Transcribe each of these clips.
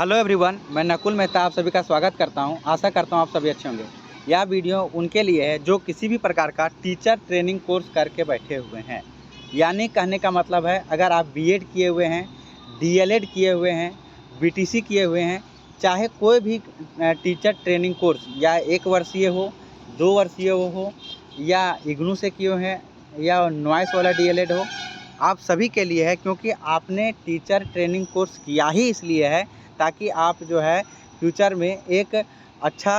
Hello everyone, मैं नकुल मेहता आप सभी का स्वागत करता हूं। आशा करता हूं आप सभी अच्छे होंगे। यह वीडियो उनके लिए है जो किसी भी प्रकार का टीचर ट्रेनिंग कोर्स करके बैठे हुए हैं। यानी कहने का मतलब है, अगर आप बीएड किए हुए हैं, डीएलएड किए हुए हैं, बीटीसी किए हुए हैं, चाहे कोई भी टीचर ट्रेनिंग कोर्स या 1 वर्षीय हो, 2 वर्षीय हो या इग्नू से किए हैं या नॉइस वाला डीएलएड हो, आप सभी के लिए है। क्योंकि आपने टीचर ट्रेनिंग कोर्स किया ही इसलिए है ताकि आप जो है फ्यूचर में एक अच्छा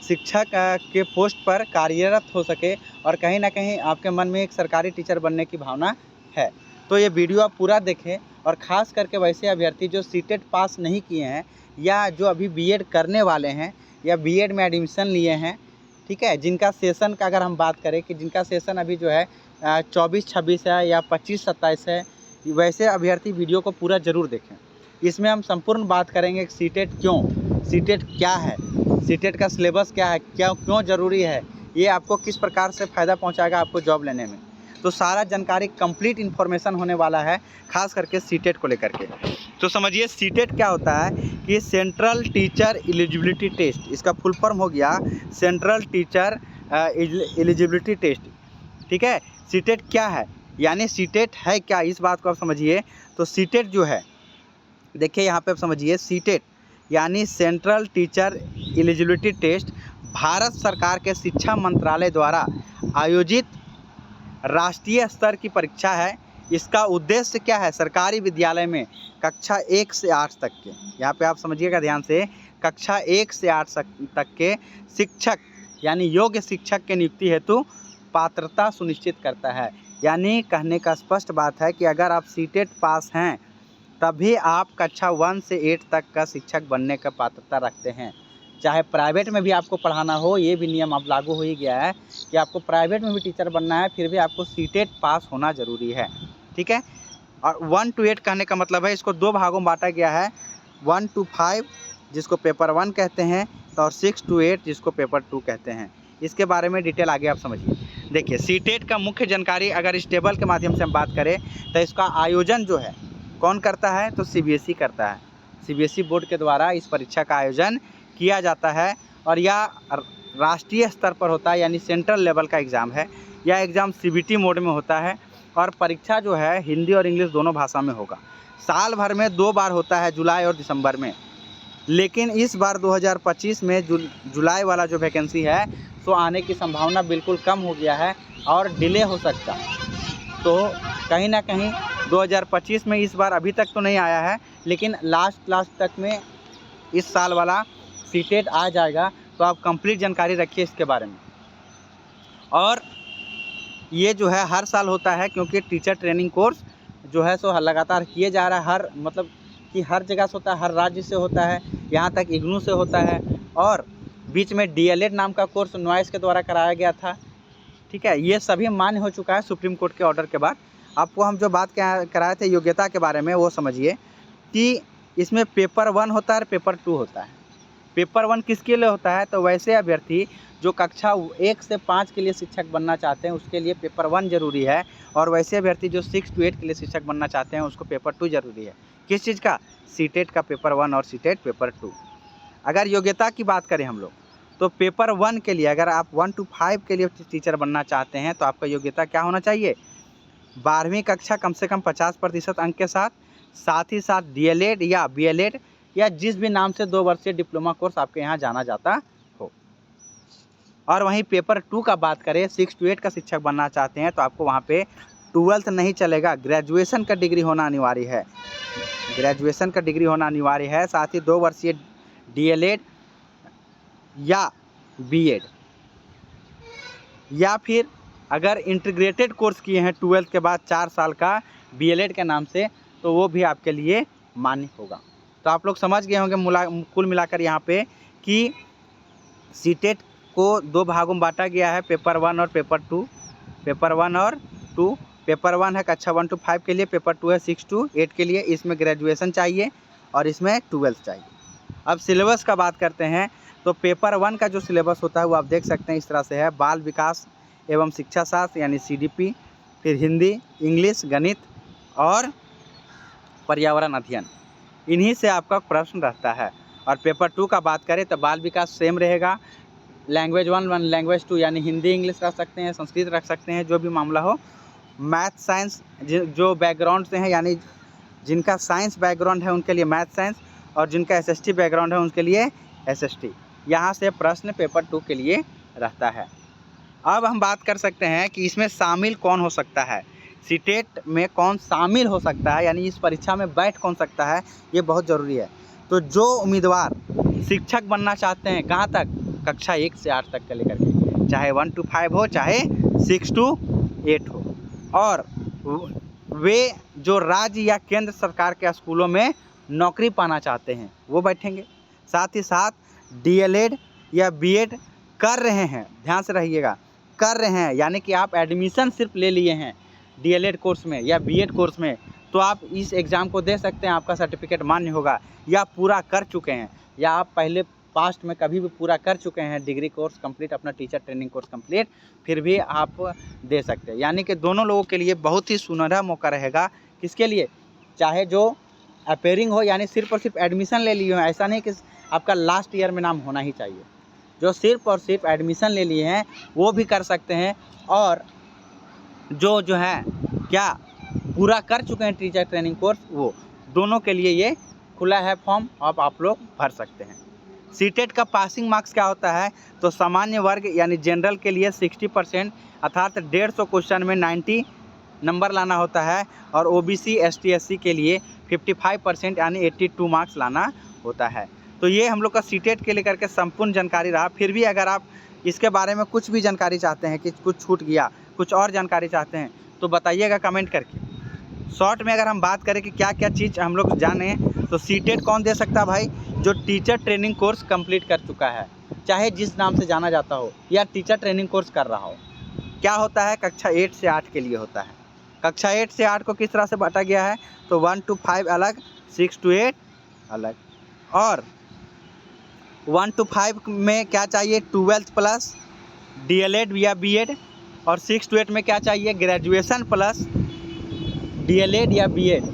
शिक्षक के पोस्ट पर कार्यरत हो सके और कहीं ना कहीं आपके मन में एक सरकारी टीचर बनने की भावना है। तो ये वीडियो आप पूरा देखें, और ख़ास करके वैसे अभ्यर्थी जो सीटेट पास नहीं किए हैं या जो अभी बीएड करने वाले हैं या बीएड में एडमिशन लिए हैं, ठीक है, जिनका सेशन का अगर हम बात करें कि जिनका सेशन अभी जो है 24-26 है या 25-27 है, वैसे अभ्यर्थी वीडियो को पूरा ज़रूर देखें। इसमें हम संपूर्ण बात करेंगे कि सीटेट क्यों, सीटेट क्या है, सीटेट का सिलेबस क्या है, क्यों ज़रूरी है, ये आपको किस प्रकार से फ़ायदा पहुंचाएगा आपको जॉब लेने में। तो सारा जानकारी कंप्लीट इन्फॉर्मेशन होने वाला है, खास करके सीटेट को लेकर के। तो समझिए सीटेट क्या होता है कि सेंट्रल टीचर एलिजिबिलिटी टेस्ट, इसका फुल फॉर्म हो गया सेंट्रल टीचर एलिजिबिलिटी टेस्ट। ठीक है, सीटेट क्या है, यानी सीटेट है क्या, इस बात को आप समझिए। तो सीटेट जो है, देखिए यहाँ पे आप समझिए, सीटेट यानी central teacher eligibility test Bharat सरकार के शिक्षा मंत्रालय द्वारा आयोजित राष्ट्रीय स्तर की परीक्षा है। इसका उद्देश्य क्या है, सरकारी विद्यालय में कक्षा 1 से 8 तक के, यहाँ पे आप समझिएगा ध्यान से, कक्षा 1 से 8 तक के शिक्षक यानी योग्य शिक्षक के नियुक्ति हेतु पात्रता सुनिश्चित करता है। यानी कहने का स्पष्ट बात है कि अगर आप सीटेट पास हैं तभी आप कक्षा 1 से 8 तक का शिक्षक बनने का पात्रता रखते हैं। चाहे प्राइवेट में भी आपको पढ़ाना हो, ये भी नियम अब लागू हो ही गया है कि आपको प्राइवेट में भी टीचर बनना है, फिर भी आपको सीटेट पास होना ज़रूरी है। ठीक है, और 1 to 8 कहने का मतलब है, इसको 2 भागों में बांटा गया है, 1 to 5 जिसको पेपर 1 कहते हैं, और 6 to 8 जिसको पेपर 2 कहते हैं। इसके बारे में डिटेल आगे आप समझिए। देखिए सीटेट का मुख्य जानकारी अगर इस टेबल के माध्यम से हम बात करें तो इसका आयोजन जो है कौन करता है, तो सीबीएसई करता है। सीबीएसई बोर्ड के द्वारा इस परीक्षा का आयोजन किया जाता है, और यह राष्ट्रीय स्तर पर होता है, यानी सेंट्रल लेवल का एग्ज़ाम है। यह एग्ज़ाम सीबीटी मोड में होता है, और परीक्षा जो है हिंदी और इंग्लिश दोनों भाषा में होगा। साल भर में 2 बार होता है, जुलाई और दिसंबर में। लेकिन इस बार 2025 में जुलाई वाला जो वैकेंसी है तो आने की संभावना बिल्कुल कम हो गया है और डिले हो सकता है। तो कहीं ना कहीं 2025 में इस बार अभी तक तो नहीं आया है, लेकिन लास्ट तक में इस साल वाला सीटेट आ जाएगा। तो आप कंप्लीट जानकारी रखिए इसके बारे में। और ये जो है हर साल होता है, क्योंकि टीचर ट्रेनिंग कोर्स जो है सो लगातार किए जा रहा है, हर मतलब कि हर जगह से होता है, हर राज्य से होता है, यहाँ तक इग्नू से होता है। और बीच में डीएलएड नाम का कोर्स नॉइस के द्वारा कराया गया था। ठीक है, ये सभी मान्य हो चुका है सुप्रीम कोर्ट के ऑर्डर के बाद। आपको हम जो बात कराए थे योग्यता के बारे में, वो समझिए कि इसमें पेपर 1 होता है और पेपर 2 होता है। पेपर 1 किसके लिए होता है, तो वैसे अभ्यर्थी जो कक्षा 1 से 5 के लिए शिक्षक बनना चाहते हैं उसके लिए पेपर 1 ज़रूरी है, और वैसे अभ्यर्थी जो 6 to 8 के लिए शिक्षक बनना चाहते हैं उसको पेपर 2 ज़रूरी है। किस चीज़ का, सीटेट का पेपर 1 और सीटेट पेपर 2। अगर योग्यता की बात करें हम लोग, तो पेपर 1 के लिए अगर आप 1 to 5 के लिए टीचर बनना चाहते हैं तो आपका योग्यता क्या होना चाहिए, 12वीं कक्षा कम से कम 50% अंक के साथ ही साथ डीएलएड या बीएलएड या जिस भी नाम से 2 वर्षीय डिप्लोमा कोर्स आपके यहाँ जाना जाता हो। और वहीं पेपर 2 का बात करें, 6 to 8 का शिक्षक बनना चाहते हैं तो आपको वहाँ पे 12th नहीं चलेगा, ग्रेजुएशन का डिग्री होना अनिवार्य है। ग्रेजुएशन का डिग्री होना अनिवार्य है, साथ ही 2 वर्षीय डीएलएड या बीएड, या फिर अगर इंटीग्रेटेड कोर्स किए हैं 12th के बाद 4 साल का बीएलएड के नाम से, तो वो भी आपके लिए मान्य होगा। तो आप लोग समझ गए होंगे कुल मिलाकर यहाँ पे कि सीटेट को 2 भागों में बांटा गया है, पेपर 1 और पेपर 2। पेपर 1 और 2, पेपर 1 है कक्षा 1 to 5 के लिए, पेपर 2 है 6 to 8 के लिए। इसमें ग्रेजुएशन चाहिए और इसमें 12th चाहिए। अब सिलेबस का बात करते हैं, तो पेपर 1 का जो सिलेबस होता है वो आप देख सकते हैं इस तरह से है, बाल विकास एवं शिक्षा शास्त्र यानी सीडीपी, फिर हिंदी, इंग्लिश, गणित और पर्यावरण अध्ययन। इन्हीं से आपका प्रश्न रहता है। और पेपर 2 का बात करें तो बाल विकास सेम रहेगा। लैंग्वेज 1 लैंग्वेज 2 यानी हिंदी इंग्लिश रख सकते हैं, संस्कृत रख सकते हैं, जो भी मामला हो। मैथ साइंस जो बैकग्राउंड से हैं, यानी जिनका साइंस बैकग्राउंड है उनके लिए मैथ साइंस, और जिनका एसएसटी बैकग्राउंड है उनके लिए एसएसटी। यहाँ से प्रश्न पेपर 2 के लिए रहता है। अब हम बात कर सकते हैं कि इसमें शामिल कौन हो सकता है, सीटेट में कौन शामिल हो सकता है, यानी इस परीक्षा में बैठ कौन सकता है, ये बहुत ज़रूरी है। तो जो उम्मीदवार शिक्षक बनना चाहते हैं, कहाँ तक, कक्षा 1 से 8 तक के लेकर के, चाहे 1 to 5 हो, चाहे 6 to 8 हो, और वे जो राज्य या केंद्र सरकार के स्कूलों में नौकरी पाना चाहते हैं वो बैठेंगे। साथ ही साथ डीएलएड या बीएड कर रहे हैं, ध्यान से रहिएगा, कर रहे हैं, यानी कि आप एडमिशन सिर्फ ले लिए हैं डीएलएड कोर्स में या बीएड कोर्स में, तो आप इस एग्ज़ाम को दे सकते हैं, आपका सर्टिफिकेट मान्य होगा। या पूरा कर चुके हैं, या आप पहले पास्ट में कभी भी पूरा कर चुके हैं डिग्री कोर्स कंप्लीट, अपना टीचर ट्रेनिंग कोर्स कंप्लीट, फिर भी आप दे सकते हैं। यानी कि दोनों लोगों के लिए बहुत ही सुनहरा मौका रहेगा। किसके लिए, चाहे जो अपेयरिंग हो, यानी सिर्फ और सिर्फ एडमिशन ले लिए हो, ऐसा नहीं कि आपका लास्ट ईयर में नाम होना ही चाहिए। जो सिर्फ और सिर्फ एडमिशन ले लिए हैं वो भी कर सकते हैं, और जो है क्या पूरा कर चुके हैं टीचर ट्रेनिंग कोर्स, वो दोनों के लिए ये खुला है फॉर्म, अब आप लोग भर सकते हैं। सीटेट का पासिंग मार्क्स क्या होता है, तो सामान्य वर्ग यानी जनरल के लिए 60% अर्थात 150 क्वेश्चन में 90 नंबर लाना होता है, और ओबीसी एसटी एससी के लिए 55% यानी 82 मार्क्स लाना होता है। तो ये हम लोग का सीटेट के लेकर के संपूर्ण जानकारी रहा। फिर भी अगर आप इसके बारे में कुछ भी जानकारी चाहते हैं कि कुछ छूट गया, कुछ और जानकारी चाहते हैं, तो बताइएगा कमेंट करके। शॉर्ट में अगर हम बात करें कि क्या क्या चीज़ हम लोग जाने, तो सीटेट कौन दे सकता है भाई, जो टीचर ट्रेनिंग कोर्स कंप्लीट कर चुका है, चाहे जिस नाम से जाना जाता हो, या टीचर ट्रेनिंग कोर्स कर रहा हो। क्या होता है, कक्षा 8 से 8 के लिए होता है। कक्षा 8 से 8 को किस तरह से बांटा गया है, तो 1 to 5 अलग, 6 to 8 अलग, और 1 to 5 में क्या चाहिए, 12th प्लस डीएलएड या बीएड, और 6 to 8 में क्या चाहिए, ग्रेजुएशन प्लस डीएलएड या बीएड,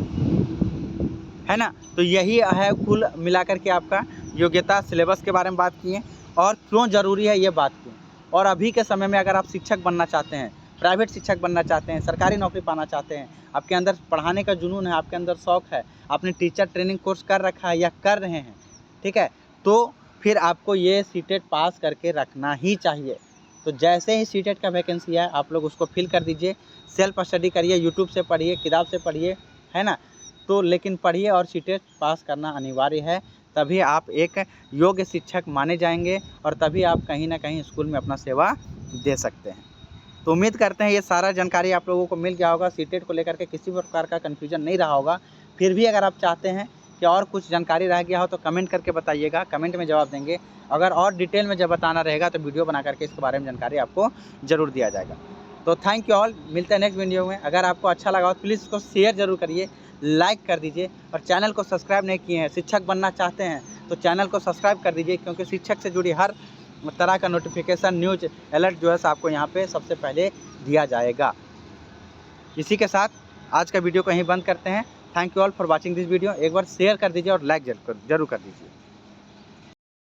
है ना। तो यही है कुल मिलाकर के आपका योग्यता। सिलेबस के बारे में बात किए, और क्यों ज़रूरी है ये बात की। और अभी के समय में अगर आप शिक्षक बनना चाहते हैं, प्राइवेट शिक्षक बनना चाहते हैं, सरकारी नौकरी पाना चाहते हैं, आपके अंदर पढ़ाने का जुनून है, आपके अंदर शौक़ है, आपने टीचर ट्रेनिंग कोर्स कर रखा है या कर रहे हैं, ठीक है, तो फिर आपको ये सीटेट पास करके रखना ही चाहिए। तो जैसे ही सीटेट का वैकेंसी है, आप लोग उसको फिल कर दीजिए, सेल्फ स्टडी करिए, यूट्यूब से पढ़िए, किताब से पढ़िए, है ना। तो लेकिन पढ़िए, और सीटेट पास करना अनिवार्य है, तभी आप एक योग्य शिक्षक माने जाएंगे, और तभी आप कहीं ना कहीं स्कूल में अपना सेवा दे सकते हैं। तो उम्मीद करते हैं ये सारा जानकारी आप लोगों को मिल गया होगा। सीटेट को लेकर के किसी प्रकार का कन्फ्यूजन नहीं रहा होगा। फिर भी अगर आप चाहते हैं कि और कुछ जानकारी रह गया हो तो कमेंट करके बताइएगा, कमेंट में जवाब देंगे। अगर और डिटेल में जब बताना रहेगा तो वीडियो बना करके इसके बारे में जानकारी आपको ज़रूर दिया जाएगा। तो थैंक यू ऑल, मिलते हैं नेक्स्ट वीडियो में। अगर आपको अच्छा लगा हो तो प्लीज़ इसको शेयर ज़रूर करिए, लाइक कर दीजिए, और चैनल को सब्सक्राइब नहीं किए हैं, शिक्षक बनना चाहते हैं तो चैनल को सब्सक्राइब कर दीजिए, क्योंकि शिक्षक से जुड़ी हर तरह का नोटिफिकेशन, न्यूज अलर्ट जो है आपको यहाँ पे सबसे पहले दिया जाएगा। इसी के साथ आज का वीडियो को यहीं बंद करते हैं। Thank you all for watching this video. एक बार शेयर कर दीजिए और लाइक जरूर कर दीजिए।